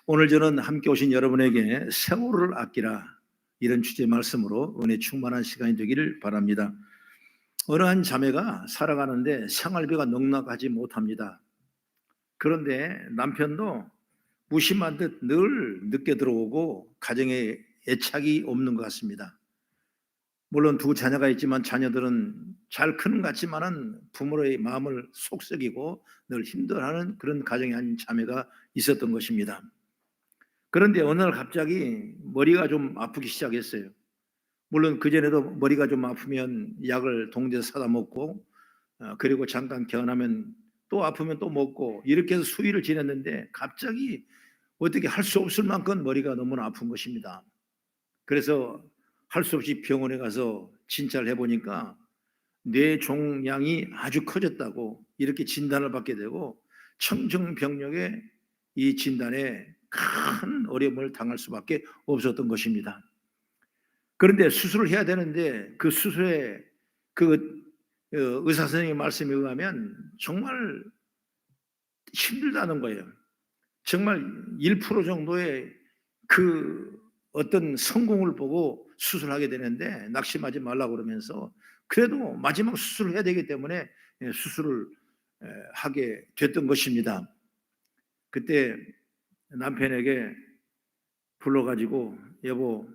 오늘 저는 함께 오신 여러분에게 세월을 아끼라 이런 주제 말씀으로 은혜 충만한 시간이 되기를 바랍니다. 어느 한 자매가 살아가는데 생활비가 넉넉하지 못합니다. 그런데 남편도 무심한 듯 늘 늦게 들어오고 가정에 애착이 없는 것 같습니다. 물론 두 자녀가 있지만 자녀들은 잘 크는 것 같지만은 부모의 마음을 속썩이고 늘 힘들어하는 그런 가정의 한 자매가 있었던 것입니다. 그런데 어느 날 갑자기 머리가 좀 아프기 시작했어요. 물론 그전에도 머리가 좀 아프면 약을 동네에서 사다 먹고 그리고 잠깐 견하면 또 아프면 또 먹고 이렇게 해서 수일을 지냈는데 갑자기 어떻게 할 수 없을 만큼 머리가 너무나 아픈 것입니다. 그래서 할 수 없이 병원에 가서 진찰을 해보니까 뇌종양이 아주 커졌다고 이렇게 진단을 받게 되고 청정병력에 이 진단에 큰 어려움을 당할 수밖에 없었던 것입니다. 그런데 수술을 해야 되는데 그 수술에 의사 선생님의 말씀에 의하면 정말 힘들다는 거예요. 정말 1% 정도의 그 어떤 성공을 보고 수술하게 되는데 낙심하지 말라고 그러면서 그래도 마지막 수술을 해야 되기 때문에 수술을 하게 됐던 것입니다. 그때 남편에게 불러가지고 여보,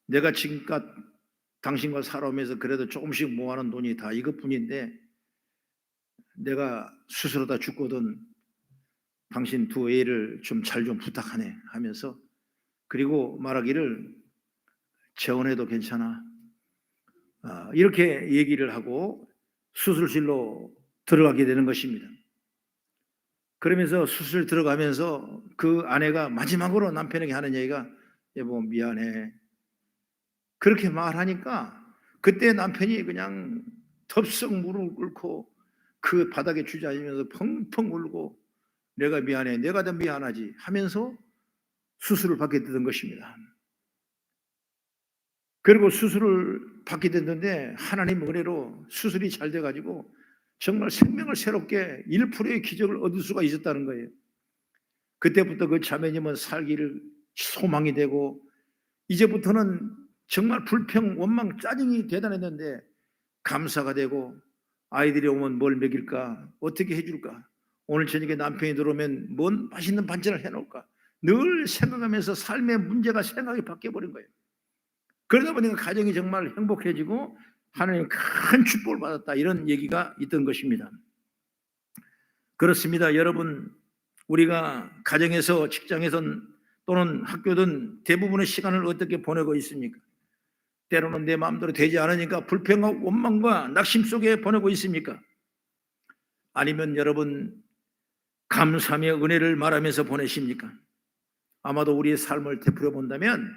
내가 지금껏 당신과 살아오면서 그래도 조금씩 모아놓은 돈이 다 이것뿐인데 내가 수술하다 죽거든 당신 두 애를 좀 잘 좀 부탁하네 하면서 그리고 말하기를 재혼해도 괜찮아 이렇게 얘기를 하고 수술실로 들어가게 되는 것입니다. 그러면서 수술 들어가면서 그 아내가 마지막으로 남편에게 하는 얘기가 여보 미안해 그렇게 말하니까 그때 남편이 그냥 덥석 무릎을 꿇고 그 바닥에 주저앉으면서 펑펑 울고 내가 미안해 내가 더 미안하지 하면서 수술을 받게 되던 것입니다. 그리고 수술을 받게 됐는데 하나님 은혜로 수술이 잘 돼가지고 정말 생명을 새롭게 1%의 기적을 얻을 수가 있었다는 거예요. 그때부터 그 자매님은 살기를 소망이 되고 이제부터는 정말 불평, 원망, 짜증이 대단했는데 감사가 되고 아이들이 오면 뭘 먹일까? 어떻게 해줄까? 오늘 저녁에 남편이 들어오면 뭔 맛있는 반찬을 해놓을까? 늘 생각하면서 삶의 문제가 생각이 바뀌어버린 거예요. 그러다 보니까 가정이 정말 행복해지고 하나님 큰 축복을 받았다 이런 얘기가 있던 것입니다. 그렇습니다. 여러분 우리가 가정에서 직장에선 또는 학교든 대부분의 시간을 어떻게 보내고 있습니까? 때로는 내 마음대로 되지 않으니까 불평하고 원망과 낙심 속에 보내고 있습니까? 아니면 여러분 감사함의 은혜를 말하면서 보내십니까? 아마도 우리의 삶을 되풀어 본다면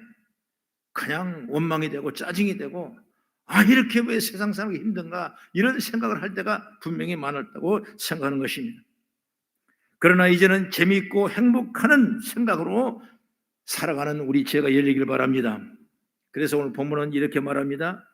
그냥 원망이 되고 짜증이 되고 이렇게 왜 세상 살기 힘든가 이런 생각을 할 때가 분명히 많았다고 생각하는 것입니다. 그러나 이제는 재미있고 행복하는 생각으로 살아가는 우리 죄가 열리길 바랍니다. 그래서 오늘 본문은 이렇게 말합니다.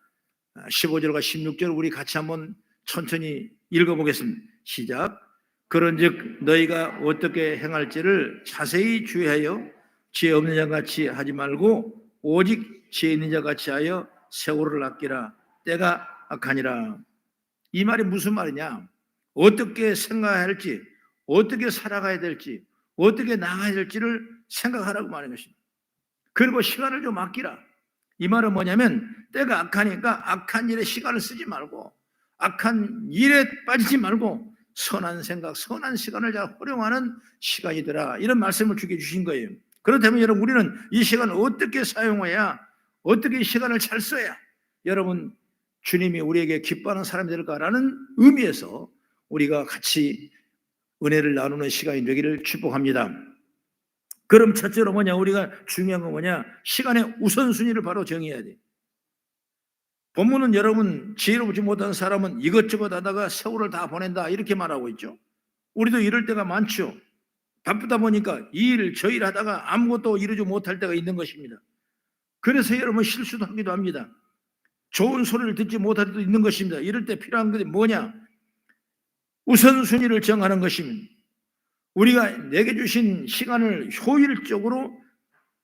15절과 16절 우리 같이 한번 천천히 읽어보겠습니다. 시작. 그런즉 너희가 어떻게 행할지를 자세히 주의하여 죄 없는 자 같이 하지 말고 오직 죄 있는 자 같이 하여 세월을 아끼라. 때가 악하니라. 이 말이 무슨 말이냐? 어떻게 생각해야 할지, 어떻게 살아가야 될지, 어떻게 나가야 될지를 생각하라고 말하는 것입니다. 그리고 시간을 좀 아끼라. 이 말은 뭐냐면 때가 악하니까 악한 일에 시간을 쓰지 말고 악한 일에 빠지지 말고 선한 생각, 선한 시간을 잘 활용하는 시간이더라. 이런 말씀을 주게 주신 거예요. 그렇다면 여러분 우리는 이 시간을 어떻게 사용해야 어떻게 이 시간을 잘 써야 여러분 주님이 우리에게 기뻐하는 사람이 될까라는 의미에서 우리가 같이 은혜를 나누는 시간이 되기를 축복합니다. 그럼 첫째로 뭐냐? 우리가 중요한 건 뭐냐? 시간의 우선순위를 바로 정해야 돼. 본문은 여러분 지혜롭지 못한 사람은 이것저것 하다가 세월을 다 보낸다 이렇게 말하고 있죠. 우리도 이럴 때가 많죠. 바쁘다 보니까 이 일 저 일 하다가 아무것도 이루지 못할 때가 있는 것입니다. 그래서 여러분 실수도 하기도 합니다. 좋은 소리를 듣지 못할 때도 있는 것입니다. 이럴 때 필요한 것이 뭐냐? 우선순위를 정하는 것입니다. 우리가 내게 주신 시간을 효율적으로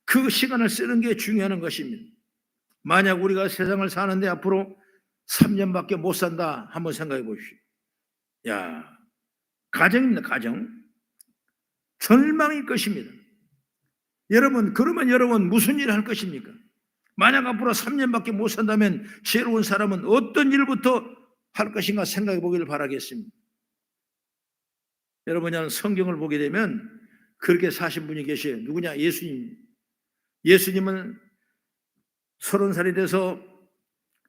그 시간을 쓰는 게 중요한 것입니다. 만약 우리가 세상을 사는데 앞으로 3년밖에 못 산다 한번 생각해 보십시오. 야, 가정입니다. 가정. 절망일 것입니다. 여러분, 그러면 여러분 무슨 일을 할 것입니까? 만약 앞으로 3년밖에 못 산다면 지혜로운 사람은 어떤 일부터 할 것인가 생각해 보기를 바라겠습니다. 여러분, 성경을 보게 되면 그렇게 사신 분이 계셔요. 누구냐? 예수님. 예수님은 30살이 돼서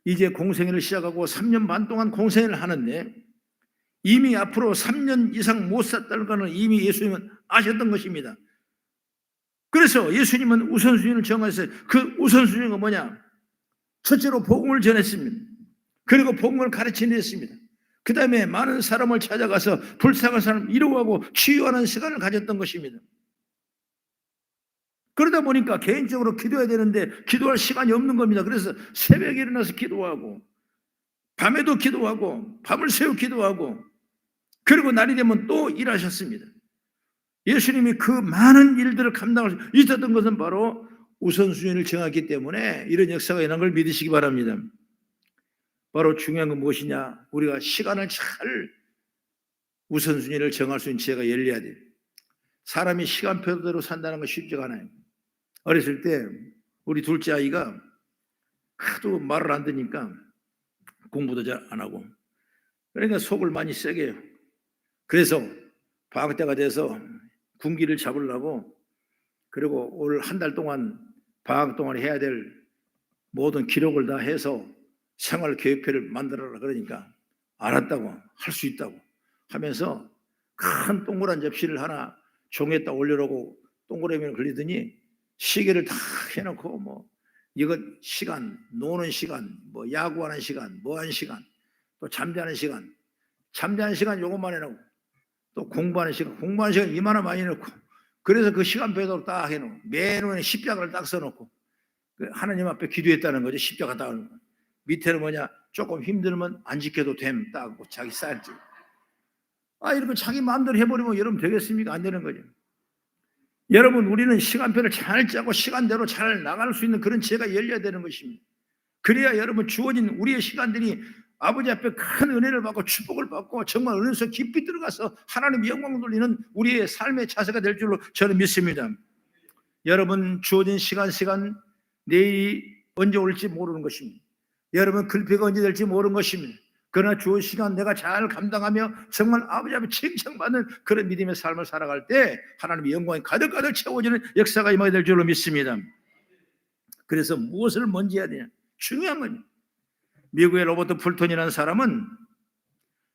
이제 공생애를 시작하고 3년 반 동안 공생애를 하는데 이미 앞으로 3년 이상 못 살다는 것은 이미 예수님은 아셨던 것입니다. 그래서 예수님은 우선순위를 정하셨어요. 그 우선순위가 뭐냐? 첫째로 복음을 전했습니다. 그리고 복음을 가르치냈습니다. 그 다음에 많은 사람을 찾아가서 불쌍한 사람을 위로하고 치유하는 시간을 가졌던 것입니다. 그러다 보니까 개인적으로 기도해야 되는데 기도할 시간이 없는 겁니다. 그래서 새벽에 일어나서 기도하고 밤에도 기도하고 밤을 새우 기도하고 그리고 날이 되면 또 일하셨습니다. 예수님이 그 많은 일들을 감당할 수 있었던 것은 바로 우선순위를 정했기 때문에 이런 역사가 일어난 걸 믿으시기 바랍니다. 바로 중요한 건 무엇이냐? 우리가 시간을 잘 우선순위를 정할 수 있는 지혜가 열려야 돼요. 사람이 시간표대로 산다는 건 쉽지가 않아요. 어렸을 때 우리 둘째 아이가 하도 말을 안 듣니까 공부도 잘 안 하고 그러니까 속을 많이 세게 해요. 그래서 방학 때가 돼서 군기를 잡으려고 그리고 올 한 달 동안 방학 동안 해야 될 모든 기록을 다 해서 생활계획표를 만들어라 그러니까 알았다고 할 수 있다고 하면서 큰 동그란 접시를 하나 종에다 올려놓고 동그라미를 걸리더니 시계를 다 해놓고 뭐 이거 시간, 노는 시간, 뭐 야구하는 시간, 뭐하는 시간, 또 잠자는 시간, 잠자는 시간 요것만 해놓고 또 공부하는 시간 이만한 많이 넣고 그래서 그 시간표대로 딱 해놓고 맨눈에 십자가를 딱 써놓고 하나님 앞에 기도했다는 거죠. 십자가 딱 하는 거. 밑에는 뭐냐? 조금 힘들면 안 지켜도 됨. 딱 자기 쌀지. 이렇게 자기 마음대로 해버리면 여러분 되겠습니까? 안 되는 거죠. 여러분, 우리는 시간표를 잘 짜고 시간대로 잘 나갈 수 있는 그런 지혜가 열려야 되는 것입니다. 그래야 여러분 주어진 우리의 시간들이 아버지 앞에 큰 은혜를 받고 축복을 받고 정말 은혜 속 깊이 들어가서 하나님 영광 돌리는 우리의 삶의 자세가 될 줄로 저는 믿습니다. 여러분 주어진 시간 내일이 언제 올지 모르는 것입니다. 여러분 글피가 언제 될지 모르는 것입니다. 그러나 주어진 시간 내가 잘 감당하며 정말 아버지 앞에 칭찬받는 그런 믿음의 삶을 살아갈 때 하나님의 영광이 가득가득 채워지는 역사가 임하게 될 줄로 믿습니다. 그래서 무엇을 먼저 해야 되냐? 중요한 건 미국의 로버트 풀턴이라는 사람은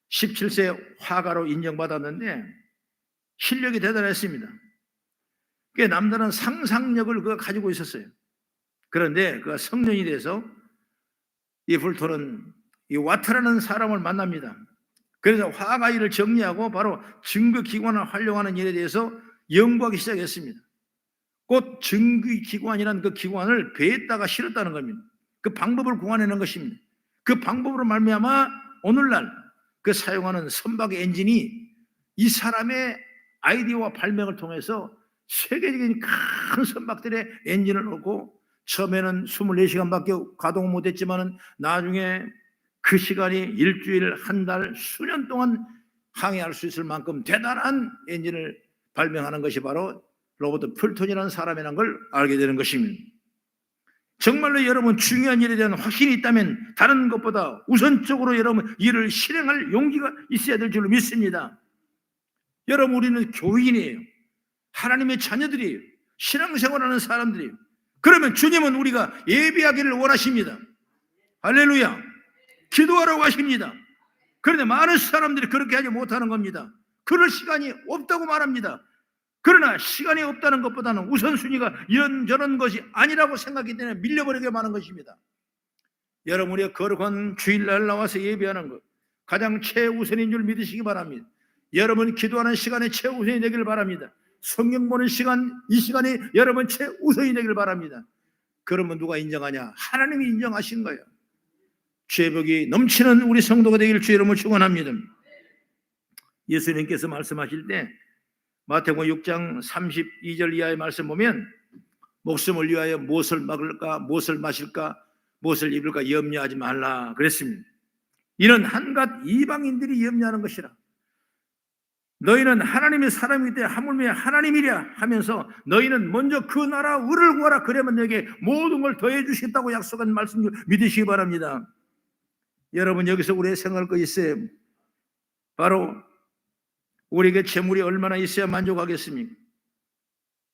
17세 화가로 인정받았는데 실력이 대단했습니다. 남다른 상상력을 그가 가지고 있었어요. 그런데 그가 성년이 돼서 이 풀턴은 이 와트라는 사람을 만납니다. 그래서 화가 일을 정리하고 바로 증거기관을 활용하는 일에 대해서 연구하기 시작했습니다. 곧 증거기관이라는 그 기관을 배에다가 실었다는 겁니다. 그 방법을 구해내는 것입니다. 그 방법으로 말미암아 오늘날 그 사용하는 선박의 엔진이 이 사람의 아이디어와 발명을 통해서 세계적인 큰 선박들의 엔진을 넣고 처음에는 24시간밖에 가동을 못했지만 나중에 그 시간이 일주일, 한 달, 수년 동안 항해할 수 있을 만큼 대단한 엔진을 발명하는 것이 바로 로버트 풀턴이라는 사람이라는 걸 알게 되는 것입니다. 정말로 여러분 중요한 일에 대한 확신이 있다면 다른 것보다 우선적으로 여러분 일을 실행할 용기가 있어야 될 줄로 믿습니다. 여러분 우리는 교인이에요. 하나님의 자녀들이에요. 신앙생활하는 사람들이에요. 그러면 주님은 우리가 예배하기를 원하십니다. 할렐루야. 기도하라고 하십니다. 그런데 많은 사람들이 그렇게 하지 못하는 겁니다. 그럴 시간이 없다고 말합니다. 그러나 시간이 없다는 것보다는 우선순위가 이런저런 것이 아니라고 생각하기 때문에 밀려버리게 하는 것입니다. 여러분 우리가 거룩한 주일날 나와서 예배하는 것 가장 최우선인 줄 믿으시기 바랍니다. 여러분 기도하는 시간에 최우선이 되기를 바랍니다. 성경 보는 시간, 이 시간이 여러분 최우선이 되기를 바랍니다. 그러면 누가 인정하냐? 하나님이 인정하신 거예요. 죄복이 넘치는 우리 성도가 되기를 주 이름으로 축원합니다. 예수님께서 말씀하실 때 마태복음 6장 32절 이하의 말씀 보면 목숨을 위하여 무엇을 먹을까, 무엇을 마실까, 무엇을 입을까 염려하지 말라 그랬습니다. 이는 한갓 이방인들이 염려하는 것이라. 너희는 하나님의 사람이기 때문에 하물며 하나님이랴 하면서 너희는 먼저 그 나라 의를 구하라. 그러면 너에게 모든 걸 더해 주시겠다고 약속한 말씀 믿으시기 바랍니다. 여러분, 여기서 우리의 생각할 거 있어요. 바로 우리에게 재물이 얼마나 있어야 만족하겠습니까?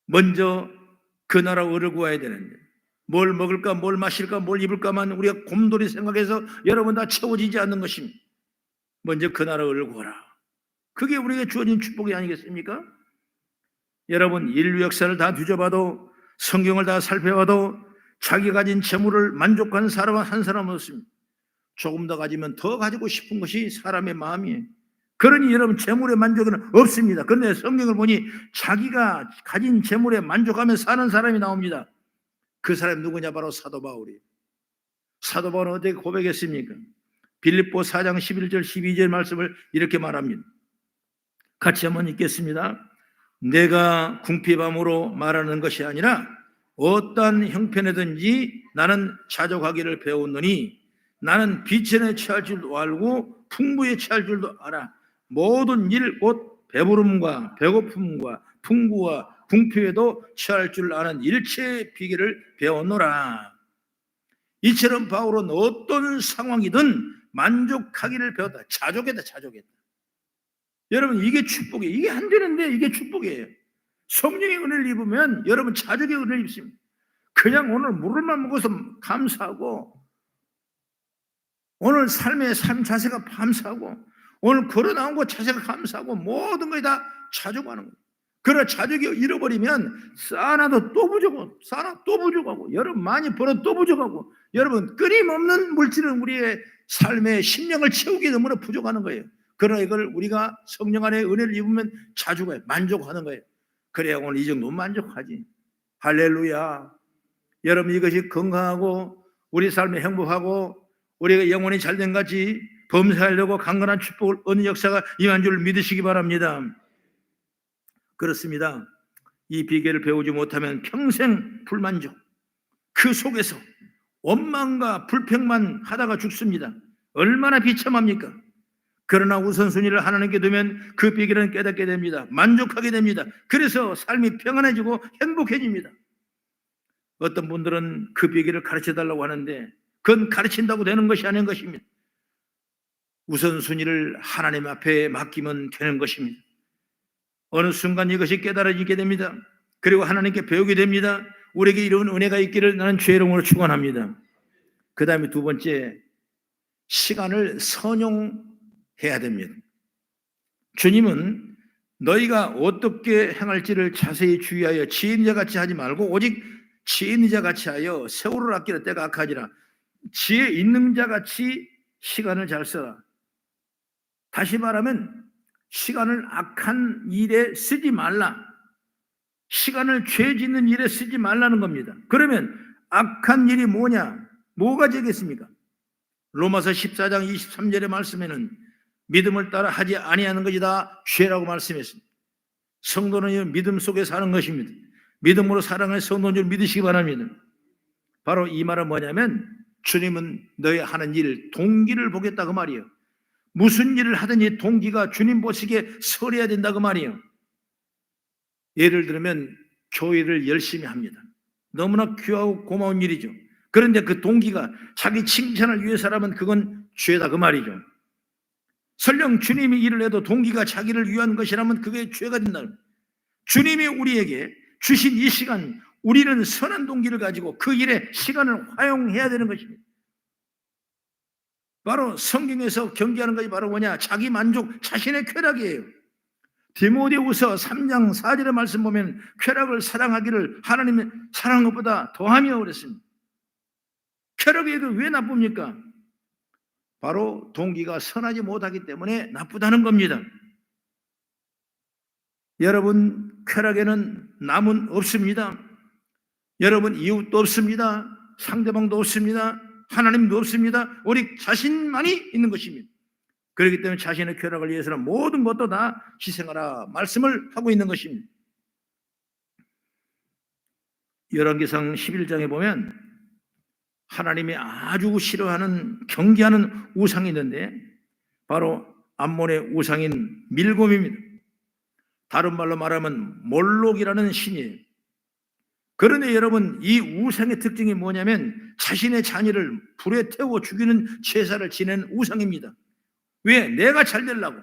먼저 그 나라 의를 구해야 되는데 뭘 먹을까, 뭘 마실까, 뭘 입을까만 우리가 곰돌이 생각해서 여러분 다 채워지지 않는 것입니다. 먼저 그 나라 의를 구하라. 그게 우리에게 주어진 축복이 아니겠습니까? 여러분, 인류 역사를 다 뒤져봐도, 성경을 다 살펴봐도 자기 가진 재물을 만족한 사람은 한 사람은 없습니다. 조금 더 가지면 더 가지고 싶은 것이 사람의 마음이에요. 그러니 여러분, 재물의 만족은 없습니다. 그런데 성경을 보니 자기가 가진 재물에 만족하며 사는 사람이 나옵니다. 그 사람이 누구냐? 바로 사도 바울이에요. 사도 바울은 어떻게 고백했습니까? 빌립보 4장 11절 12절 말씀을 이렇게 말합니다. 같이 한번 읽겠습니다. 내가 궁핍함으로 말하는 것이 아니라 어떠한 형편에든지 나는 자족하기를 배웠느니 나는 비천에 처할 줄도 알고 풍부에 처할 줄도 알아. 모든 일 곧 배부름과 배고픔과 풍부와 궁핍에도 처할 줄 아는 일체의 비결을 배웠노라. 이처럼 바울은 어떤 상황이든 만족하기를 배웠다. 자족했다. 여러분, 이게 축복이에요. 이게 안 되는데 이게 축복이에요. 성령의 은혜를 입으면 여러분 자족의 은혜를 입습니다. 그냥 오늘 물을만 먹어서 감사하고, 오늘 삶의 삶 자세가 감사하고, 오늘 걸어 나온 것 자세가 감사하고, 모든 것이 다 자족하는 거예요. 그러나 자족이 잃어버리면 쌓아놔도 또 부족하고, 쌓아놔 또 부족하고, 여러분 많이 벌어 또 부족하고, 여러분 끊임없는 물질은 우리의 삶의 심령을 채우기 너무나 부족하는 거예요. 그러나 이걸 우리가 성령 안에 은혜를 입으면 자주가 만족하는 거예요. 그래야 오늘 이 정도는 만족하지. 할렐루야. 여러분, 이것이 건강하고 우리 삶이 행복하고 우리가 영혼이 잘된 같이 범사하려고 강건한 축복을 얻는 역사가 임한 줄 믿으시기 바랍니다. 그렇습니다. 이 비결을 배우지 못하면 평생 불만족, 그 속에서 원망과 불평만 하다가 죽습니다. 얼마나 비참합니까? 그러나 우선순위를 하나님께 두면 그 비결은 깨닫게 됩니다. 만족하게 됩니다. 그래서 삶이 평안해지고 행복해집니다. 어떤 분들은 그 비결을 가르쳐달라고 하는데 그건 가르친다고 되는 것이 아닌 것입니다. 우선순위를 하나님 앞에 맡기면 되는 것입니다. 어느 순간 이것이 깨달아지게 됩니다. 그리고 하나님께 배우게 됩니다. 우리에게 이런 은혜가 있기를 나는 주의 이름으로 축원합니다. 그 다음에 두 번째, 시간을 선용해야 됩니다. 주님은 너희가 어떻게 행할지를 자세히 주의하여 지혜인자같이 하지 말고 오직 지혜인자같이 하여 세월을 아끼라. 때가 악하지라. 지혜 있는 자같이 시간을 잘 써라. 다시 말하면 시간을 악한 일에 쓰지 말라. 시간을 죄 짓는 일에 쓰지 말라는 겁니다. 그러면 악한 일이 뭐냐? 뭐가 되겠습니까? 로마서 14장 23절의 말씀에는 믿음을 따라 하지 아니하는 것이 다 죄라고 말씀했습니다. 성도는 믿음 속에 사는 것입니다. 믿음으로 사랑할 성도인 줄 믿으시기 바랍니다. 바로 이 말은 뭐냐면 주님은 너희 하는 일 동기를 보겠다 그 말이에요. 무슨 일을 하든지 동기가 주님 보시기에 설해야 된다 그 말이에요. 예를 들면 교회를 열심히 합니다. 너무나 귀하고 고마운 일이죠. 그런데 그 동기가 자기 칭찬을 위해서라면 그건 죄다 그 말이죠. 설령 주님이 일을 해도 동기가 자기를 위한 것이라면 그게 죄가 된다. 주님이 우리에게 주신 이 시간, 우리는 선한 동기를 가지고 그 일에 시간을 활용해야 되는 것입니다. 바로 성경에서 경계하는 것이 바로 뭐냐? 자기 만족, 자신의 쾌락이에요. 디모데후서 3장 4절의 말씀 보면 쾌락을 사랑하기를 하나님의 사랑한 것보다 더하며 그랬습니다. 쾌락이 왜 나쁩니까? 바로 동기가 선하지 못하기 때문에 나쁘다는 겁니다. 여러분, 쾌락에는 남은 없습니다. 여러분, 이웃도 없습니다. 상대방도 없습니다. 하나님도 없습니다. 우리 자신만이 있는 것입니다. 그렇기 때문에 자신의 쾌락을 위해서는 모든 것도 다 희생하라 말씀을 하고 있는 것입니다. 열왕기상 11장에 보면 하나님이 아주 싫어하는 경계하는 우상이 있는데 바로 암몬의 우상인 밀곰입니다. 다른 말로 말하면 몰록이라는 신이에요. 그런데 여러분, 이 우상의 특징이 뭐냐면 자신의 자녀를 불에 태워 죽이는 제사를 지내는 우상입니다. 왜? 내가 잘 되려고.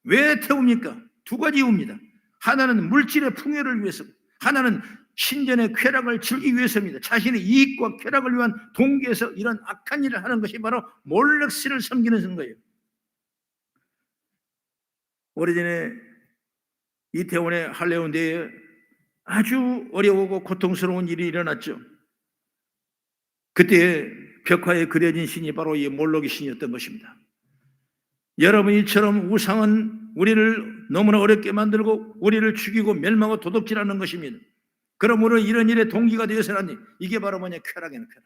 왜 태웁니까? 두 가지 이유입니다. 하나는 물질의 풍요를 위해서, 하나는 신전의 쾌락을 즐기기 위해서입니다. 자신의 이익과 쾌락을 위한 동기에서 이런 악한 일을 하는 것이 바로 몰렉신을 섬기는 거예요. 오래전에 이태원의 할레운데에 아주 어려우고 고통스러운 일이 일어났죠. 그때 벽화에 그려진 신이 바로 이 몰록의 신이었던 것입니다. 여러분, 이처럼 우상은 우리를 너무나 어렵게 만들고 우리를 죽이고 멸망하고 도둑질하는 것입니다. 그러므로 이런 일에 동기가 되어서는 이게 바로 뭐냐? 쾌락이는 쾌락.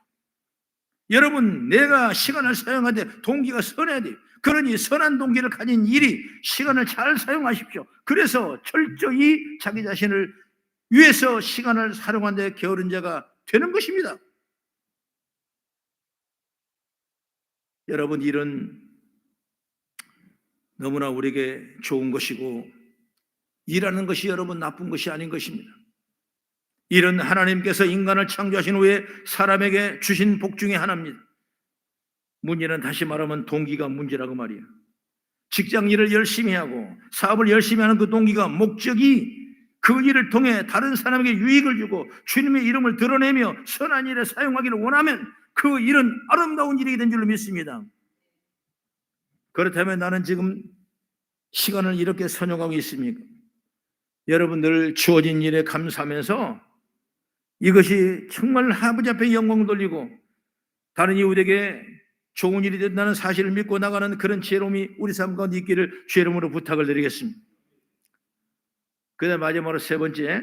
여러분, 내가 시간을 사용할 때 동기가 선해야 돼요. 그러니 선한 동기를 가진 일이 시간을 잘 사용하십시오. 그래서 철저히 자기 자신을 위해서 시간을 사용한 데 게으른 자가 되는 것입니다. 여러분, 일은 너무나 우리에게 좋은 것이고 일하는 것이 여러분 나쁜 것이 아닌 것입니다. 일은 하나님께서 인간을 창조하신 후에 사람에게 주신 복 중에 하나입니다. 문제는 다시 말하면 동기가 문제라고 말이에요. 직장 일을 열심히 하고 사업을 열심히 하는 그 동기가 목적이 그 일을 통해 다른 사람에게 유익을 주고 주님의 이름을 드러내며 선한 일에 사용하기를 원하면 그 일은 아름다운 일이 된 줄로 믿습니다. 그렇다면 나는 지금 시간을 이렇게 선용하고 있습니까? 여러분들 주어진 일에 감사하면서 이것이 정말 아버지 앞에 영광 돌리고 다른 이웃에게 좋은 일이 된다는 사실을 믿고 나가는 그런 지혜로움이 우리 삶 가운데 있기를 주의 이름으로 부탁을 드리겠습니다. 그다음 마지막으로 세 번째,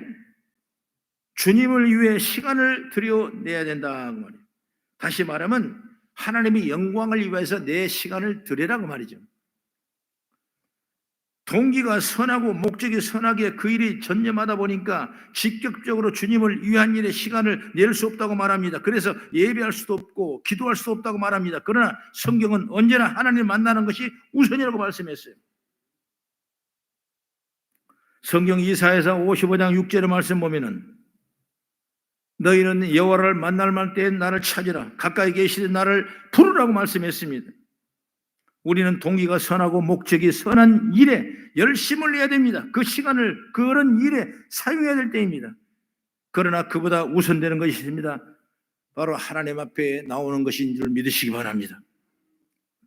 주님을 위해 시간을 들여내야 된다 그 말이에요. 다시 말하면 하나님의 영광을 위해서 내 시간을 들여라고 말이죠. 동기가 선하고 목적이 선하게 그 일이 전념하다 보니까 직접적으로 주님을 위한 일에 시간을 낼 수 없다고 말합니다. 그래서 예배할 수도 없고 기도할 수도 없다고 말합니다. 그러나 성경은 언제나 하나님을 만나는 것이 우선이라고 말씀했어요. 성경 이사야서 55장 6절의 말씀 보면은 너희는 여호와를 만날 때 나를 찾으라 가까이 계시는 나를 부르라고 말씀했습니다. 우리는 동기가 선하고 목적이 선한 일에 열심을 내야 됩니다. 그 시간을 그런 일에 사용해야 될 때입니다. 그러나 그보다 우선되는 것이 있습니다. 바로 하나님 앞에 나오는 것인 줄 믿으시기 바랍니다.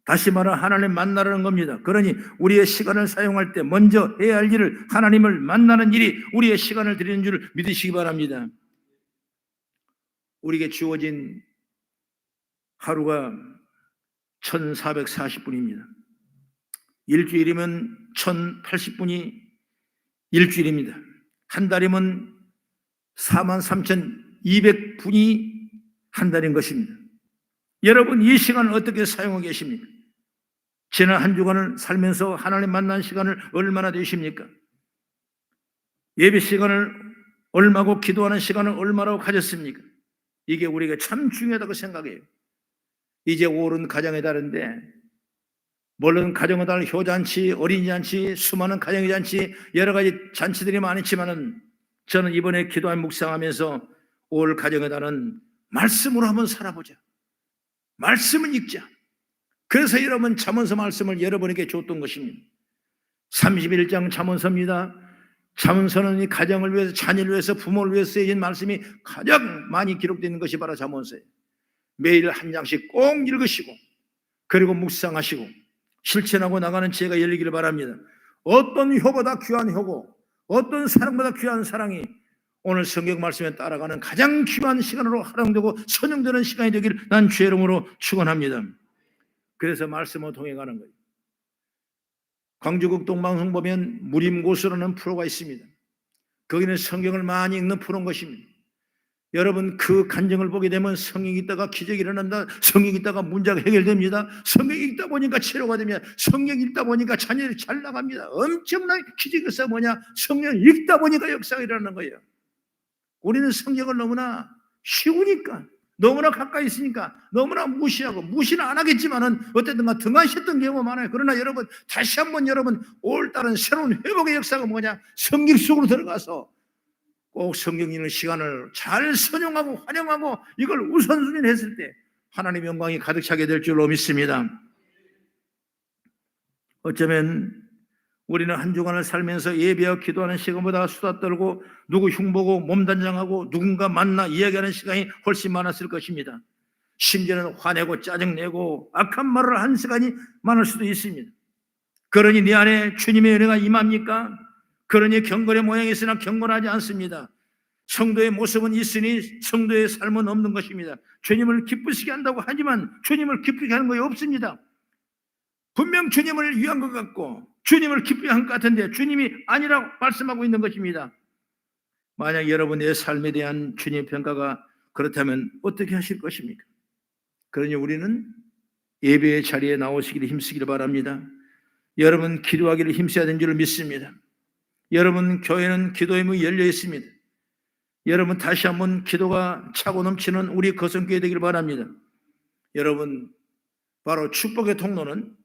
다시 말해 하나님 만나라는 겁니다. 그러니 우리의 시간을 사용할 때 먼저 해야 할 일을 하나님을 만나는 일이 우리의 시간을 드리는 줄 믿으시기 바랍니다. 우리에게 주어진 하루가 1440분입니다. 일주일이면 1080분이 일주일입니다. 한 달이면 43,200분이 한 달인 것입니다. 여러분, 이 시간을 어떻게 사용하고 계십니까? 지난 한 주간을 살면서 하나님 만난 시간을 얼마나 되십니까? 예배 시간을 얼마고 기도하는 시간을 얼마나 가졌습니까? 이게 우리가 참 중요하다고 생각해요. 이제 5월은 가정의 달인데 물론 가정의 달 효잔치, 어린이잔치, 수많은 가정의 잔치 여러 가지 잔치들이 많지만은 저는 이번에 기도한 묵상하면서 5월 가정의 달은 말씀으로 한번 살아보자. 말씀을 읽자. 그래서 여러분 잠언서 말씀을 여러분에게 줬던 것입니다. 31장 잠언서입니다. 잠언서는 이 가정을 위해서 자녀를 위해서 부모를 위해서 쓰여진 말씀이 가장 많이 기록되는 것이 바로 잠언서예요. 매일 한 장씩 꼭 읽으시고 그리고 묵상하시고 실천하고 나가는 지혜가 열리기를 바랍니다. 어떤 효보다 귀한 효고 어떤 사랑보다 귀한 사랑이 오늘 성경 말씀에 따라가는 가장 귀한 시간으로 활용되고 선용되는 시간이 되기를 난 주의 이름으로 축원합니다. 그래서 말씀을 통해 가는 거예요. 광주국 동방송 보면 무림고수라는 프로가 있습니다. 거기는 성경을 많이 읽는 프로인 것입니다. 여러분, 그 간증을 보게 되면 성령이 있다가 기적이 일어난다. 성령이 있다가 문제가 해결됩니다. 성령이 있다 보니까 치료가 됩니다. 성령이 있다 보니까 자녀들이 잘 나갑니다. 엄청난 기적이 있어. 뭐냐? 성령이 있다 보니까 역사가 일어나는 거예요. 우리는 성경을 너무나 쉬우니까, 너무나 가까이 있으니까 너무나 무시하고, 무시는 안 하겠지만은 어쨌든가 등한시했던 경우가 많아요. 그러나 여러분, 다시 한번 여러분, 올따른 새로운 회복의 역사가 뭐냐? 성경 속으로 들어가서 꼭 성경 읽는 시간을 잘 선용하고 활용하고 이걸 우선순위를 했을 때 하나님의 영광이 가득 차게 될 줄로 믿습니다. 어쩌면 우리는 한 주간을 살면서 예배하고 기도하는 시간보다 수다 떨고 누구 흉보고 몸단장하고 누군가 만나 이야기하는 시간이 훨씬 많았을 것입니다. 심지어는 화내고 짜증내고 악한 말을 한 시간이 많을 수도 있습니다. 그러니 네 안에 주님의 은혜가 임합니까? 그러니 경건의 모양이 있으나 경건하지 않습니다. 성도의 모습은 있으니 성도의 삶은 없는 것입니다. 주님을 기쁘시게 한다고 하지만 주님을 기쁘게 하는 것이 없습니다. 분명 주님을 위한 것 같고 주님을 기쁘게 한 것 같은데 주님이 아니라고 말씀하고 있는 것입니다. 만약 여러분의 삶에 대한 주님의 평가가 그렇다면 어떻게 하실 것입니까? 그러니 우리는 예배의 자리에 나오시기를 힘쓰기를 바랍니다. 여러분, 기도하기를 힘써야 되는 줄 믿습니다. 여러분, 교회는 기도의 문이 열려 있습니다. 여러분, 다시 한번 기도가 차고 넘치는 우리 거성교회 되기를 바랍니다. 여러분, 바로 축복의 통로는,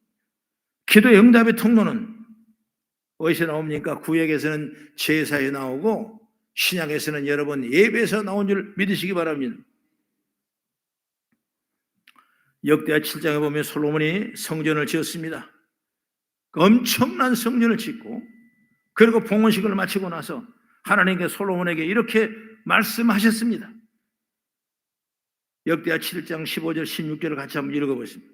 기도의 응답의 통로는 어디서 나옵니까? 구약에서는 제사에 나오고 신약에서는 여러분 예배에서 나온 줄 믿으시기 바랍니다. 역대하 7장에 보면 솔로몬이 성전을 지었습니다. 엄청난 성전을 짓고 그리고 봉헌식을 마치고 나서 하나님께 솔로몬에게 이렇게 말씀하셨습니다. 역대하 7장 15절 16절을 같이 한번 읽어보겠습니다.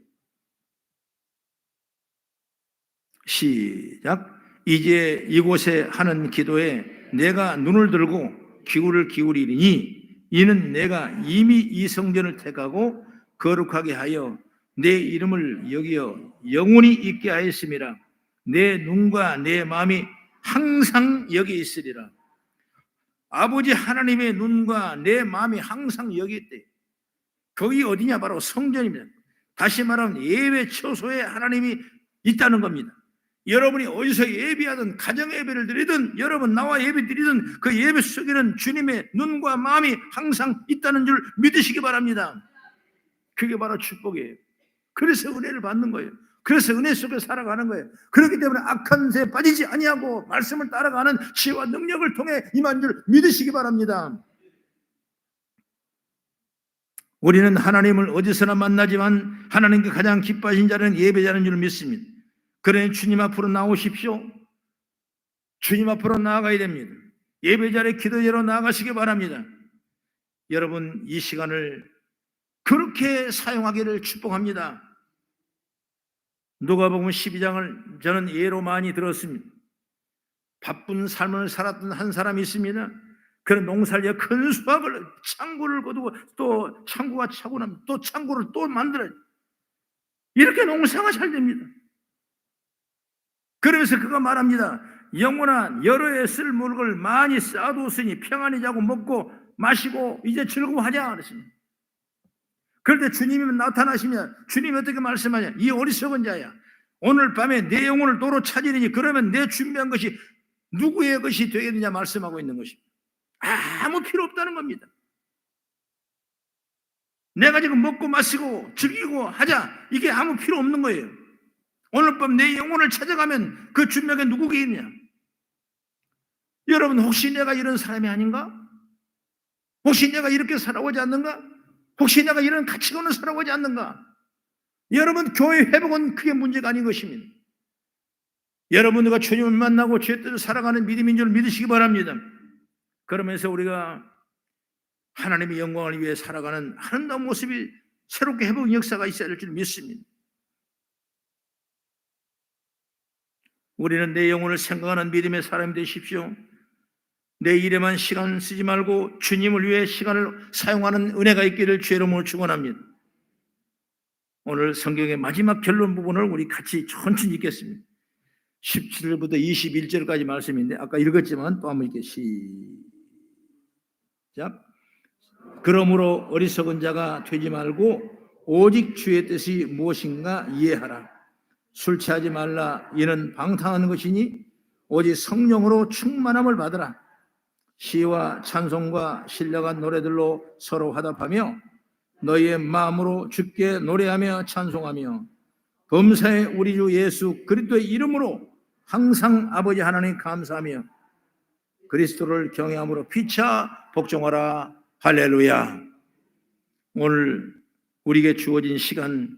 시작. 이제 이곳에 하는 기도에 내가 눈을 들고 귀를 기울이리니 이는 내가 이미 이 성전을 택하고 거룩하게 하여 내 이름을 여기어 영원히 있게 하였음이라. 내 눈과 내 마음이 항상 여기 있으리라. 아버지 하나님의 눈과 내 마음이 항상 여기 있대. 거기 어디냐? 바로 성전입니다. 다시 말하면 예배 처소에 하나님이 있다는 겁니다. 여러분이 어디서 예배하든 가정 예배를 드리든 여러분 나와 예배 드리든 그 예배 속에는 주님의 눈과 마음이 항상 있다는 줄 믿으시기 바랍니다. 그게 바로 축복이에요. 그래서 은혜를 받는 거예요. 그래서 은혜 속에 살아가는 거예요. 그렇기 때문에 악한 새 빠지지 아니하고 말씀을 따라가는 지혜와 능력을 통해 임한 줄 믿으시기 바랍니다. 우리는 하나님을 어디서나 만나지만 하나님께 가장 기뻐하신 자는 예배자는 줄 믿습니다. 그러니 주님 앞으로 나오십시오. 주님 앞으로 나아가야 됩니다. 예배자의 기도제로 나아가시기 바랍니다. 여러분, 이 시간을 그렇게 사용하기를 축복합니다. 누가복음 12장을 저는 예로 많이 들었습니다. 바쁜 삶을 살았던 한 사람이 있습니다. 그런 농사를 큰 수확을 창고를 거두고 또 창고가 차고 나면 또 창고를 또 만들어요. 이렇게 농사가 잘 됩니다. 그러면서 그가 말합니다. 영원한 여러 해 쓸 물을 많이 쌓아두었으니 평안히 자고 먹고 마시고 이제 즐거워하자 그랬습니다. 그런데 주님이 나타나시면 주님이 어떻게 말씀하냐? 이 어리석은 자야, 오늘 밤에 내 영혼을 도로 찾으리니 그러면 내 준비한 것이 누구의 것이 되겠느냐 말씀하고 있는 것입니다. 아무 필요 없다는 겁니다. 내가 지금 먹고 마시고 즐기고 하자, 이게 아무 필요 없는 거예요. 오늘 밤 내 영혼을 찾아가면 그 준비한 게 누구겠느냐? 여러분, 혹시 내가 이런 사람이 아닌가? 혹시 내가 이렇게 살아오지 않는가? 혹시 내가 이런 가치관을 살아오지 않는가? 여러분, 교회 회복은 그게 문제가 아닌 것입니다. 여러분들과 주님을 만나고 주의 뜻을 살아가는 믿음인 줄 믿으시기 바랍니다. 그러면서 우리가 하나님의 영광을 위해 살아가는 아름다운 모습이 새롭게 회복 역사가 있어야 될 줄 믿습니다. 우리는 내 영혼을 생각하는 믿음의 사람이 되십시오. 내 일에만 시간 쓰지 말고 주님을 위해 시간을 사용하는 은혜가 있기를 주의 이름으로 축원합니다. 오늘 성경의 마지막 결론 부분을 우리 같이 천천히 읽겠습니다. 17절부터 21절까지 말씀인데 아까 읽었지만 또 한번 읽게 시작. 그러므로 어리석은 자가 되지 말고 오직 주의 뜻이 무엇인가 이해하라. 술 취하지 말라. 이는 방탕한 것이니 오직 성령으로 충만함을 받으라. 시와 찬송과 신령한 노래들로 서로 화답하며 너희의 마음으로 주께 노래하며 찬송하며 범사의 우리 주 예수 그리스도의 이름으로 항상 아버지 하나님 감사하며 그리스도를 경외함으로 피차 복종하라. 할렐루야. 오늘 우리에게 주어진 시간,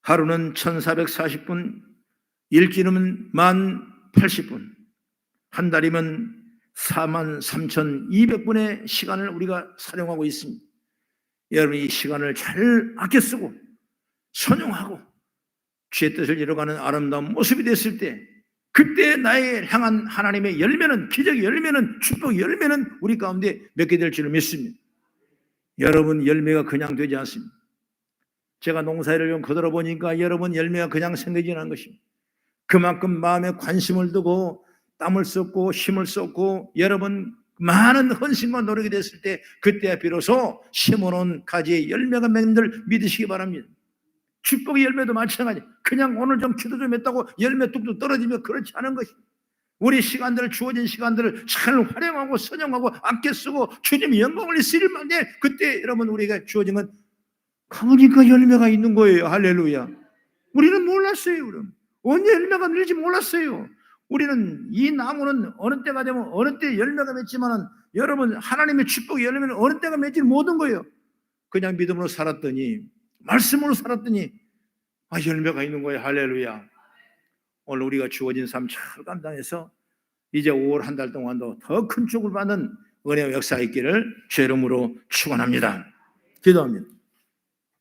하루는 1440분, 일주일은 1080분, 한 달이면 43,200분의 시간을 우리가 사용하고 있습니다. 여러분, 이 시간을 잘 아껴 쓰고 선용하고 주의 뜻을 이뤄가는 아름다운 모습이 됐을 때, 그때 나의 향한 하나님의 열매는, 기적의 열매는, 축복의 열매는 우리 가운데 맺게 될 줄을 믿습니다. 여러분, 열매가 그냥 되지 않습니다. 제가 농사일을 좀 거들어 보니까 여러분, 열매가 그냥 생기지 않은 것입니다. 그만큼 마음에 관심을 두고 땀을 쏟고 힘을 쏟고 여러분 많은 헌신과 노력이 됐을 때, 그때야 비로소 심어놓은 가지의 열매가 맺는 줄 믿으시기 바랍니다. 축복의 열매도 마찬가지. 그냥 오늘 좀 기도 좀 했다고 열매 뚝뚝 떨어지면 그렇지 않은 것입니다. 우리 시간들을, 주어진 시간들을 잘 활용하고 선용하고 아껴 쓰고 주님의 영광을 쓰릴 만에, 그때 여러분 우리가 주어진 건 가보니까 열매가 있는 거예요. 할렐루야. 우리는 몰랐어요. 그럼 언제 열매가 늘지 몰랐어요. 우리는 이 나무는 어느 때가 되면 어느 때 열매가 맺지만은, 여러분 하나님의 축복의 열매는 어느 때가 맺지 못한 거예요. 그냥 믿음으로 살았더니, 말씀으로 살았더니 열매가 있는 거예요. 할렐루야. 오늘 우리가 주어진 삶 잘 감당해서 이제 5월 한 달 동안도 더 큰 축복을 받는 은혜의 역사 있기를 주의 이름으로 축원합니다. 기도합니다.